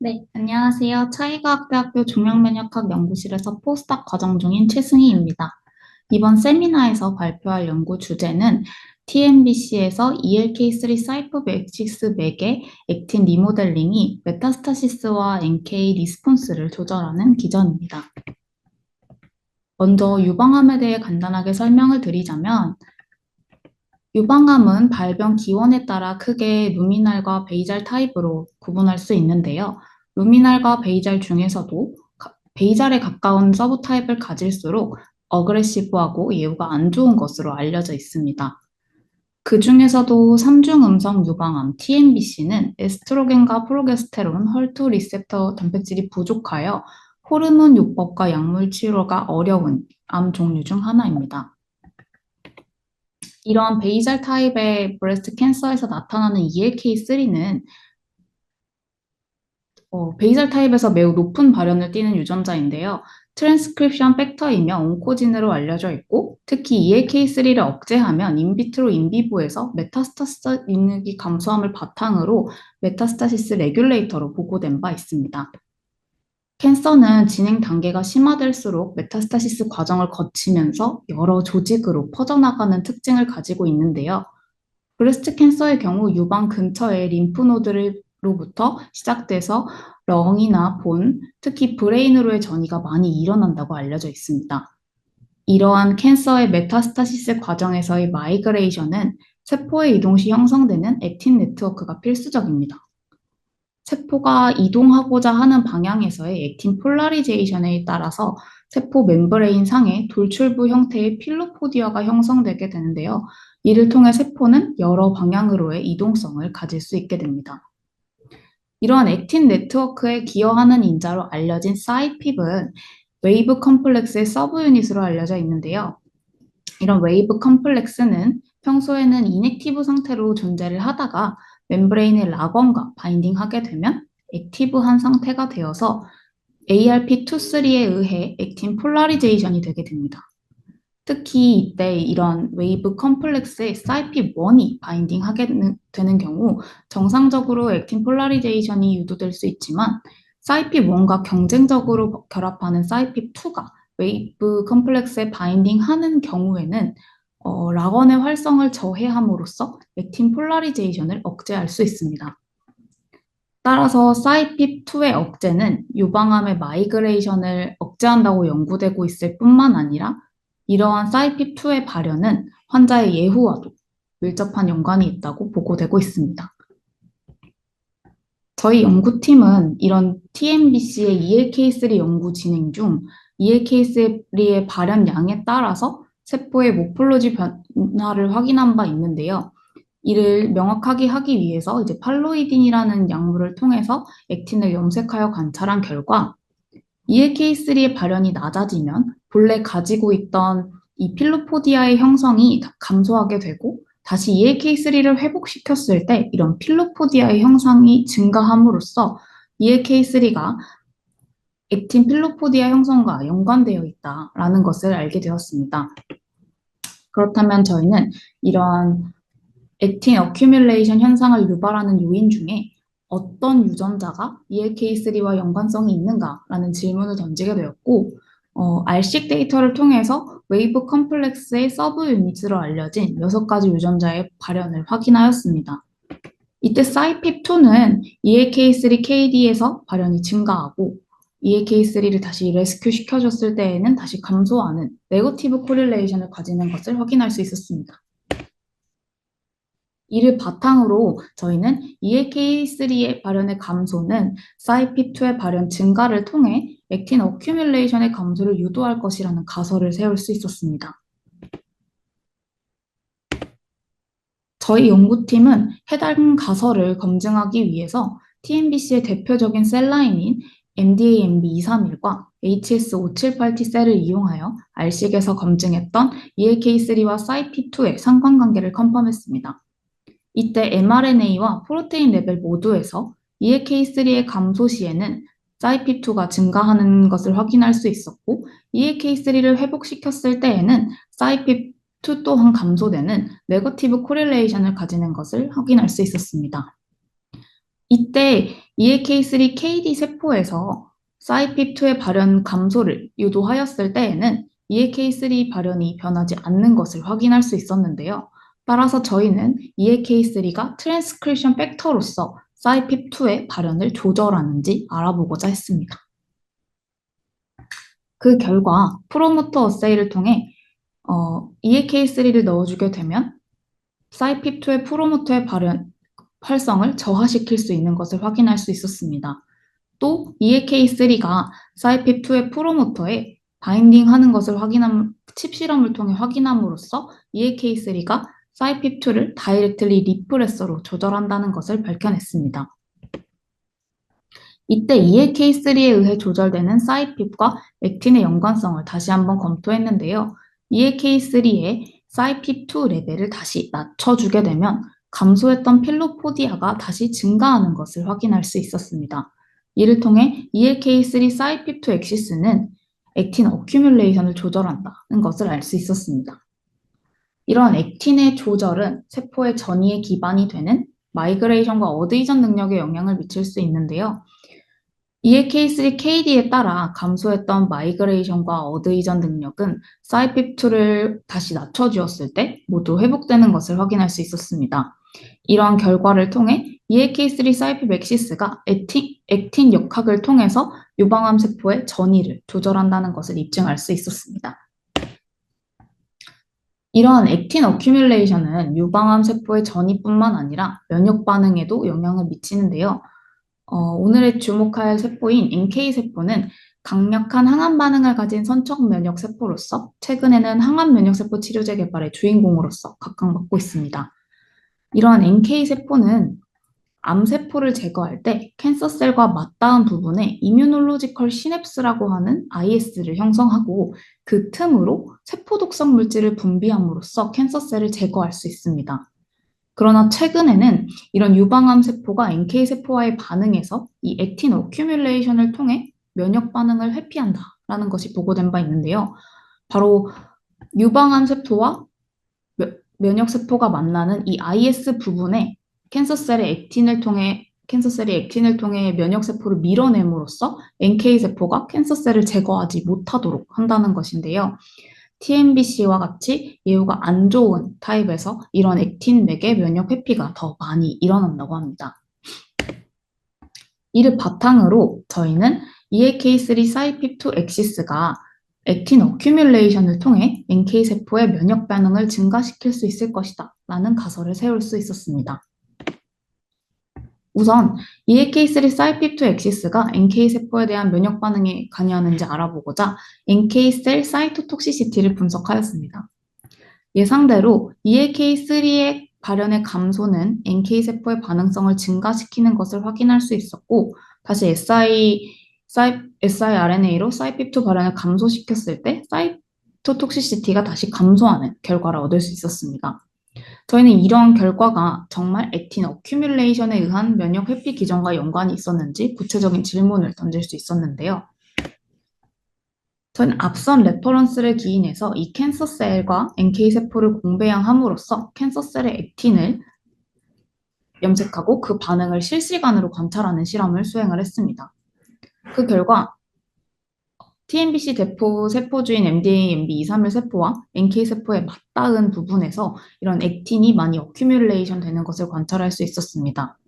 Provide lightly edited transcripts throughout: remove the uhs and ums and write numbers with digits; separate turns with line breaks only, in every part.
네, 안녕하세요. 차이과학대학교 종양면역학 연구실에서 포스닥 과정 중인 최승희입니다. 이번 세미나에서 발표할 연구 주제는 TNBC에서 ELK3 사이토백식스 맥의 액틴 리모델링이 메타스타시스와 NK 리스폰스를 조절하는 기전입니다. 먼저 유방암에 대해 간단하게 설명을 드리자면 유방암은 발병 기원에 따라 크게 루미날과 베이잘 타입으로 구분할 수 있는데요. 루미날과 베이잘 중에서도 베이잘에 가까운 서브 타입을 가질수록 어그레시브하고 예후가 안 좋은 것으로 알려져 있습니다. 그 중에서도 삼중 음성 유방암 TNBC는 에스트로겐과 프로게스테론, 헐투 리셉터 단백질이 부족하여 호르몬 요법과 약물 치료가 어려운 암 종류 중 하나입니다. 이런 베이잘 타입의 브레스트 캔서에서 나타나는 ELK3는 베이잘 타입에서 매우 높은 발현을 띠는 유전자인데요. 트랜스크립션 팩터이며 온코진으로 알려져 있고, 특히 ELK3를 억제하면 인비트로 인비보에서 메타스타시스 능력이 감소함을 바탕으로 메타스타시스 레귤레이터로 보고된 바 있습니다. 캔서는 진행 단계가 심화될수록 메타스타시스 과정을 거치면서 여러 조직으로 퍼져나가는 특징을 가지고 있는데요. 브레스트 캔서의 경우 유방 근처의 림프노드로부터 시작돼서 렁이나 본, 특히 브레인으로의 전이가 많이 일어난다고 알려져 있습니다. 이러한 캔서의 메타스타시스 과정에서의 마이그레이션은 세포의 이동 시 형성되는 액틴 네트워크가 필수적입니다. 세포가 이동하고자 하는 방향에서의 액틴 폴라리제이션에 따라서 세포 멤브레인 상에 돌출부 형태의 필로포디아가 형성되게 되는데요. 이를 통해 세포는 여러 방향으로의 이동성을 가질 수 있게 됩니다. 이러한 액틴 네트워크에 기여하는 인자로 알려진 사이핍은 웨이브 컴플렉스의 서브 유닛으로 알려져 있는데요. 이런 웨이브 컴플렉스는 평소에는 이넥티브 상태로 존재를 하다가 멤브레인의 락원과 바인딩하게 되면 액티브한 상태가 되어서 ARP23에 의해 액틴 폴라리제이션이 되게 됩니다. 특히 이때 이런 웨이브 컴플렉스에 사이핍1이 바인딩하게 되는 경우 정상적으로 액틴 폴라리제이션이 유도될 수 있지만 사이핍1과 경쟁적으로 결합하는 사이핍2가 웨이브 컴플렉스에 바인딩하는 경우에는 락원의 활성을 저해함으로써 액틴 폴라리제이션을 억제할 수 있습니다. 따라서 사이핍2의 억제는 유방암의 마이그레이션을 억제한다고 연구되고 있을 뿐만 아니라 이러한 사이핍2의 발현은 환자의 예후와도 밀접한 연관이 있다고 보고되고 있습니다. 저희 연구팀은 이런 TNBC의 ELK3 연구 진행 중 ELK3의 발현량에 따라서 세포의 모폴로지 변화를 확인한 바 있는데요. 이를 명확하게 하기 위해서 이제 팔로이딘이라는 약물을 통해서 액틴을 염색하여 관찰한 결과 ELK3의 발현이 낮아지면 본래 가지고 있던 이 필로포디아의 형성이 감소하게 되고 다시 ELK3를 회복시켰을 때 이런 필로포디아의 형성이 증가함으로써 ELK3가 액틴 필로포디아 형성과 연관되어 있다라는 것을 알게 되었습니다. 그렇다면 저희는 이런 액틴 어큐뮬레이션 현상을 유발하는 요인 중에 어떤 유전자가 ELK3와 연관성이 있는가라는 질문을 던지게 되었고, RC 데이터를 통해서 웨이브 컴플렉스의 서브 유닛으로 알려진 6가지 유전자의 발현을 확인하였습니다. 이때 사이핍2는 ELK3KD에서 발현이 증가하고 ELK3를 다시 레스큐 시켜줬을 때에는 다시 감소하는 네거티브 코릴레이션을 가지는 것을 확인할 수 있었습니다. 이를 바탕으로 저희는 ELK3의 발현의 감소는 사이핍2의 발현 증가를 통해 액틴 어큐뮬레이션의 감소를 유도할 것이라는 가설을 세울 수 있었습니다. 저희 연구팀은 해당 가설을 검증하기 위해서 TNBC의 대표적인 셀라인인 MDAMB231과 HS578T 셀을 이용하여 RC에서 검증했던 ELK3와 사이핍2의 상관관계를 컨펌했습니다. 이때 mRNA와 프로테인 레벨 모두에서 ELK3의 감소 시에는 사이핍2가 증가하는 것을 확인할 수 있었고 ELK3를 회복시켰을 때에는 사이핍2 또한 감소되는 네거티브 코릴레이션을 가지는 것을 확인할 수 있었습니다. 이때 EAK3KD 세포에서 사이핍2의 발현 감소를 유도하였을 때에는 EAK3 발현이 변하지 않는 것을 확인할 수 있었는데요. 따라서 저희는 EAK3가 트랜스크립션 팩터로서 사이핍2의 발현을 조절하는지 알아보고자 했습니다. 그 결과 프로모터 어세이를 통해 EAK3를 넣어주게 되면 사이핍2의 프로모터의 활성을 저하시킬 수 있는 것을 확인할 수 있었습니다. 또 EAK3가 사이핍2의 프로모터에 바인딩하는 것을 칩 실험을 통해 확인함으로써 EAK3가 사이핍2를 다이렉트리 리프레서로 조절한다는 것을 밝혀냈습니다. 이때 EAK3에 의해 조절되는 사이핍과 액틴의 연관성을 다시 한번 검토했는데요. EAK3의 사이핍2 레벨을 다시 낮춰주게 되면 감소했던 필로포디아가 다시 증가하는 것을 확인할 수 있었습니다. 이를 통해 EAK3 사이핍2 엑시스는 액틴 어큐뮬레이션을 조절한다는 것을 알 수 있었습니다. 이러한 액틴의 조절은 세포의 전이에 기반이 되는 마이그레이션과 어드이전 능력에 영향을 미칠 수 있는데요. EAK3KD에 따라 감소했던 마이그레이션과 어드이전 능력은 사이핍2를 다시 낮춰주었을 때 모두 회복되는 것을 확인할 수 있었습니다. 이러한 결과를 통해 EAK3 사이핍 엑시스가 액틴 역학을 통해서 유방암 세포의 전이를 조절한다는 것을 입증할 수 있었습니다. 이러한 액틴 어큐뮬레이션은 유방암 세포의 전이뿐만 아니라 면역 반응에도 영향을 미치는데요. 오늘의 주목할 세포인 NK세포는 강력한 항암 반응을 가진 선적 면역 세포로서 최근에는 항암 면역 세포 치료제 개발의 주인공으로서 각광받고 있습니다. 이러한 NK세포는 암세포를 제거할 때 캔서셀과 맞닿은 부분에 이뮤놀로지컬 시냅스라고 하는 IS를 형성하고 그 틈으로 세포 독성 물질을 분비함으로써 캔서셀을 제거할 수 있습니다. 그러나 최근에는 이런 유방암 세포가 NK 세포와의 반응에서 이 액틴 어큐뮬레이션을 통해 면역 반응을 회피한다라는 것이 보고된 바 있는데요. 바로 유방암 세포와 면역 세포가 만나는 이 IS 부분에 캔서셀이 액틴을 통해 면역 세포를 밀어냄으로써 NK 세포가 캔서셀을 제거하지 못하도록 한다는 것인데요. TNBC와 같이 예후가 안 좋은 타입에서 이런 액틴 맥의 면역 회피가 더 많이 일어난다고 합니다. 이를 바탕으로 저희는 EAK3 사이핍2 엑시스가 액틴 어큐뮬레이션을 통해 NK세포의 면역 반응을 증가시킬 수 있을 것이다 라는 가설을 세울 수 있었습니다. 우선 EAK3 사이핍2 엑시스가 NK세포에 대한 면역 반응에 관여하는지 알아보고자 NK셀 사이토톡시시티를 분석하였습니다. 예상대로 EAK3의 발현의 감소는 NK세포의 반응성을 증가시키는 것을 확인할 수 있었고 다시 siRNA로 사이핍2 발현을 감소시켰을 때 사이토톡시시티가 다시 감소하는 결과를 얻을 수 있었습니다. 저희는 이런 결과가 정말 액틴 어큐뮬레이션에 의한 면역 회피 기전과 연관이 있었는지 구체적인 질문을 던질 수 있었는데요. 저는 앞선 레퍼런스를 기인해서 이 캔서셀과 NK세포를 공배양함으로써 캔서셀의 액틴을 염색하고 그 반응을 실시간으로 관찰하는 실험을 수행을 했습니다. 그 결과 TNBC 대포 세포주인 MDA, MB231 세포와 NK 세포의 맞닿은 부분에서 이런 액틴이 많이 어큐뮬레이션 되는 것을 관찰할 수 있었습니다.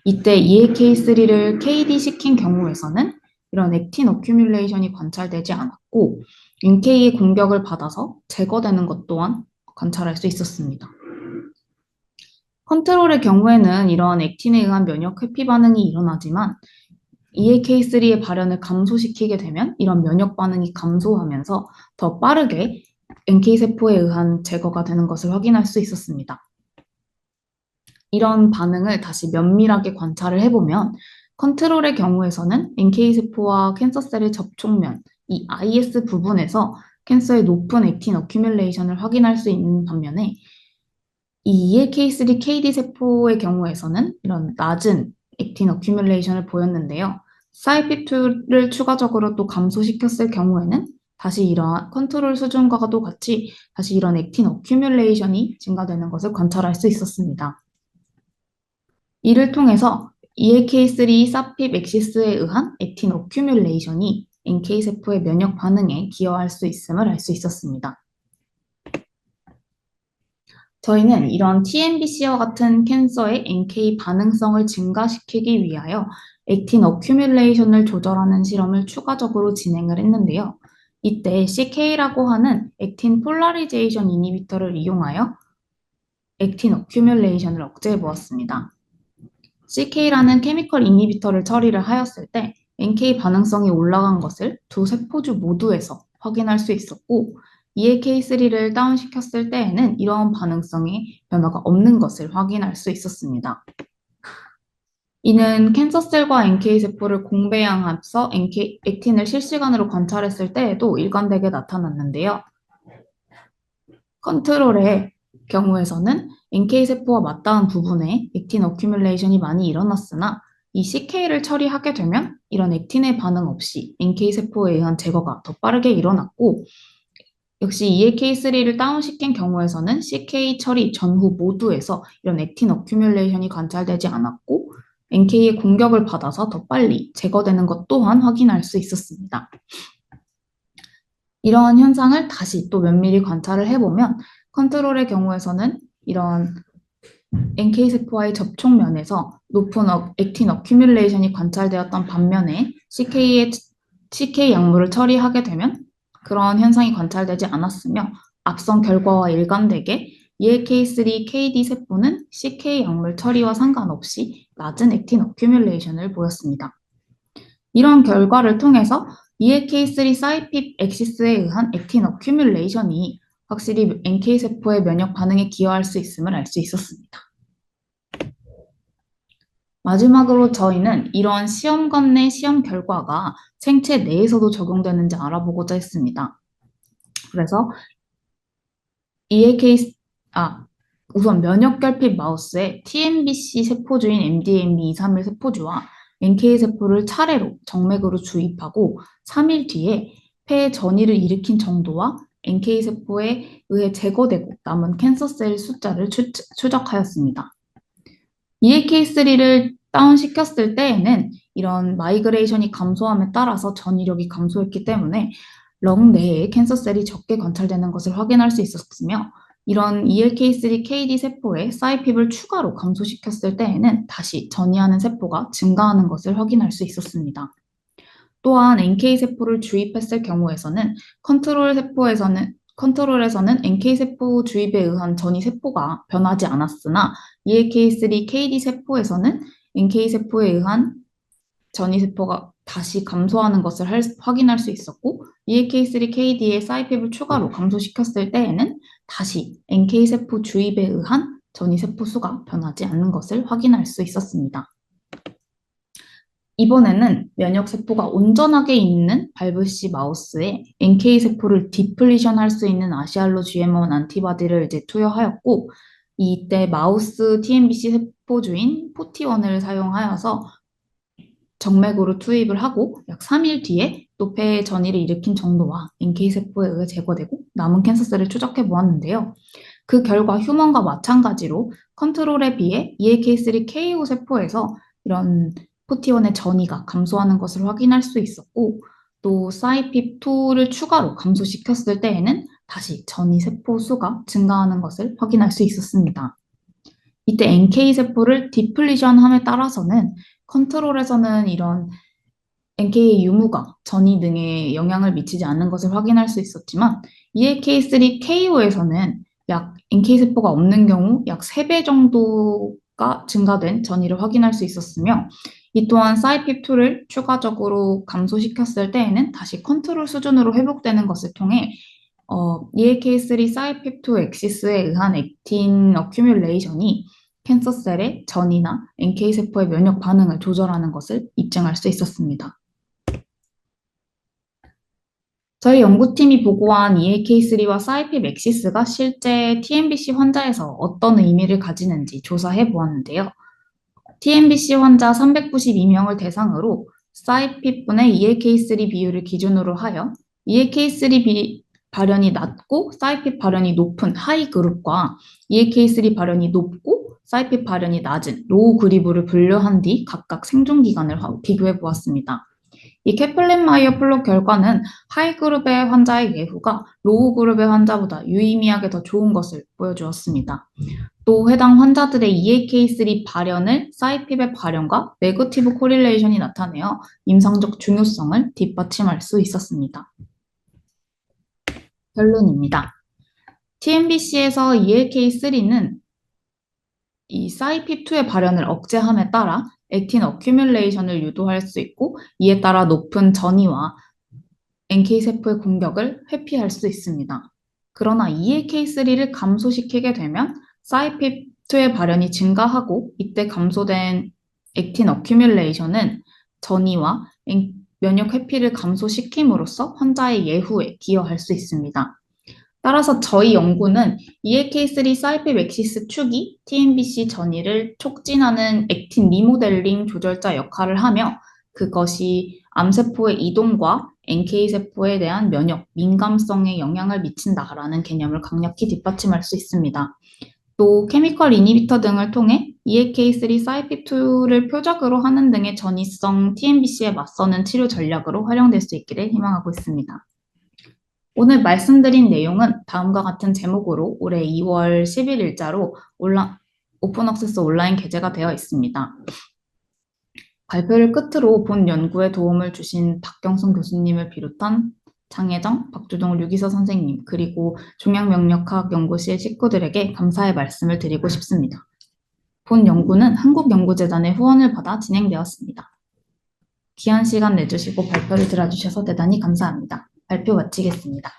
이때 EAK3를 KD 시킨 경우에서는 이런 액틴 어큐뮬레이션이 관찰되지 않았고 NK의 공격을 받아서 제거되는 것 또한 관찰할 수 있었습니다. 컨트롤의 경우에는 이런 액틴에 의한 면역 회피 반응이 일어나지만 EAK3의 발현을 감소시키게 되면 이런 면역 반응이 감소하면서 더 빠르게 NK세포에 의한 제거가 되는 것을 확인할 수 있었습니다. 이런 반응을 다시 면밀하게 관찰을 해보면 컨트롤의 경우에서는 NK세포와 캔서셀의 접촉면, 이 IS 부분에서 캔서의 높은 액틴 어큐뮬레이션을 확인할 수 있는 반면에 이 EAK3 KD 세포의 경우에서는 이런 낮은 액틴 어큐뮬레이션을 보였는데요. 사이핍2를 추가적으로 또 감소시켰을 경우에는 다시 이러한 컨트롤 수준과도 같이 다시 이런 액틴 어큐뮬레이션이 증가되는 것을 관찰할 수 있었습니다. 이를 통해서 EAK3 사핍 엑시스에 의한 액틴 어큐뮬레이션이 NK세포의 면역 반응에 기여할 수 있음을 알 수 있었습니다. 저희는 이런 TNBC와 같은 캔서의 NK 반응성을 증가시키기 위하여 액틴 어큐뮬레이션을 조절하는 실험을 추가적으로 진행을 했는데요. 이때 CK라고 하는 액틴 폴라리제이션 이니비터를 이용하여 액틴 어큐뮬레이션을 억제해 보았습니다. CK라는 케미컬 이니비터를 처리를 하였을 때 NK 반응성이 올라간 것을 두 세포주 모두에서 확인할 수 있었고, EAK3를 다운시켰을 때에는 이러한 반응성의 변화가 없는 것을 확인할 수 있었습니다. 이는 캔서셀과 NK세포를 공배양합서 액틴을 실시간으로 관찰했을 때에도 일관되게 나타났는데요. 컨트롤의 경우에서는 NK세포와 맞닿은 부분에 액틴 어큐뮬레이션이 많이 일어났으나 이 CK를 처리하게 되면 이런 액틴의 반응 없이 NK세포에 의한 제거가 더 빠르게 일어났고, 역시 EAK3를 다운시킨 경우에서는 CK 처리 전후 모두에서 이런 액틴 어큐뮬레이션이 관찰되지 않았고 NK의 공격을 받아서 더 빨리 제거되는 것 또한 확인할 수 있었습니다. 이러한 현상을 다시 또 면밀히 관찰을 해보면 컨트롤의 경우에서는 이런 NK세포와의 접촉면에서 높은 액틴 어큐뮬레이션이 관찰되었던 반면에 CK 약물을 처리하게 되면 그런 현상이 관찰되지 않았으며, 앞선 결과와 일관되게 EAK3 KD 세포는 CK 약물 처리와 상관없이 낮은 액틴 어큐뮬레이션을 보였습니다. 이런 결과를 통해서 EAK3 사이핍 엑시스에 의한 액틴 어큐뮬레이션이 확실히 NK세포의 면역 반응에 기여할 수 있음을 알 수 있었습니다. 마지막으로 저희는 이러한 시험관 내 시험 결과가 생체 내에서도 적용되는지 알아보고자 했습니다. 그래서 우선 면역결핍 마우스의 TNBC 세포주인 MDMB231 세포주와 NK 세포를 차례로 정맥으로 주입하고 3일 뒤에 폐에 전이를 일으킨 정도와 NK 세포에 의해 제거되고 남은 캔서셀 숫자를 추적하였습니다. EAK3를 다운시켰을 때에는 이런 마이그레이션이 감소함에 따라서 전이력이 감소했기 때문에 렁 내에 캔서셀이 적게 관찰되는 것을 확인할 수 있었으며, 이런 ELK3 KD 세포에 사이핍을 추가로 감소시켰을 때에는 다시 전이하는 세포가 증가하는 것을 확인할 수 있었습니다. 또한 NK 세포를 주입했을 경우에서는 컨트롤에서는 NK 세포 주입에 의한 전이 세포가 변하지 않았으나 ELK3 KD 세포에서는 NK 세포에 의한 전이 세포가 다시 감소하는 것을 확인할 수 있었고, EAK3 KD의 사이핍을 추가로 감소시켰을 때에는 다시 NK세포 주입에 의한 전이세포 수가 변하지 않는 것을 확인할 수 있었습니다. 이번에는 면역세포가 온전하게 있는 발브C 마우스에 NK세포를 디플리션 할 수 있는 아시알로 GM1 안티바디를 투여하였고, 이때 마우스 TNBC 세포주인 41을 사용하여서 정맥으로 투입을 하고 약 3일 뒤에 또 폐에 전이를 일으킨 정도와 NK세포에 의해 제거되고 남은 캔서셀을 추적해 보았는데요. 그 결과 휴먼과 마찬가지로 컨트롤에 비해 EAK3 KO 세포에서 이런 포티원의 전이가 감소하는 것을 확인할 수 있었고, 또 사이핍2를 추가로 감소시켰을 때에는 다시 전이 세포 수가 증가하는 것을 확인할 수 있었습니다. 이때 NK세포를 디플리션함에 따라서는 컨트롤에서는 이런 NK의 유무가 전이 등에 영향을 미치지 않는 것을 확인할 수 있었지만, EAK3 KO에서는 약 NK세포가 없는 경우 약 3배 정도가 증가된 전이를 확인할 수 있었으며, 이 또한 사이핍2를 추가적으로 감소시켰을 때에는 다시 컨트롤 수준으로 회복되는 것을 통해 EAK3 사이핍2 엑시스에 의한 액틴 어큐뮬레이션이 캔서셀의 전이나 NK세포의 면역 반응을 조절하는 것을 입증할 수 있었습니다. 저희 연구팀이 보고한 EAK3와 사이핍 엑시스가 실제 TNBC 환자에서 어떤 의미를 가지는지 조사해 보았는데요. TNBC 환자 392명을 대상으로 사이핍분의 EAK3 비율을 기준으로 하여 EAK3 발현이 낮고 사이핍 발현이 높은 하이 그룹과 EAK3 발현이 높고 사이핍 발현이 낮은 로우 그룹으로 분류한 뒤 각각 생존 기간을 비교해 보았습니다. 이 캐플린-마이어 플롯 결과는 하이 그룹의 환자의 예후가 로우 그룹의 환자보다 유의미하게 더 좋은 것을 보여주었습니다. 또 해당 환자들의 EAK3 발현을 사이핍의 발현과 네거티브 코릴레이션이 나타내어 임상적 중요성을 뒷받침할 수 있었습니다. 결론입니다. TNBC에서 EAK3는 이 사이핍2의 발현을 억제함에 따라 액틴 어큐뮬레이션을 유도할 수 있고 이에 따라 높은 전이와 NK세포의 공격을 회피할 수 있습니다. 그러나 EAK3를 감소시키게 되면 사이핍2의 발현이 증가하고 이때 감소된 액틴 어큐뮬레이션은 전이와 면역 회피를 감소시킴으로써 환자의 예후에 기여할 수 있습니다. 따라서 저희 연구는 EAK3 사이핍 엑시스 축이 TNBC 전이를 촉진하는 액틴 리모델링 조절자 역할을 하며 그것이 암세포의 이동과 NK세포에 대한 면역 민감성에 영향을 미친다라는 개념을 강력히 뒷받침할 수 있습니다. 또 케미컬 이니비터 등을 통해 EAK3 사이핍2를 표적으로 하는 등의 전이성 TNBC에 맞서는 치료 전략으로 활용될 수 있기를 희망하고 있습니다. 오늘 말씀드린 내용은 다음과 같은 제목으로 올해 2월 10일자로 오픈 액세스 온라인 게재가 되어 있습니다. 발표를 끝으로 본 연구에 도움을 주신 박경순 교수님을 비롯한 장혜정, 박주동 류기서 선생님, 그리고 종양명력학 연구실 식구들에게 감사의 말씀을 드리고 싶습니다. 본 연구는 한국연구재단의 후원을 받아 진행되었습니다. 귀한 시간 내주시고 발표를 들어주셔서 대단히 감사합니다. 발표 마치겠습니다.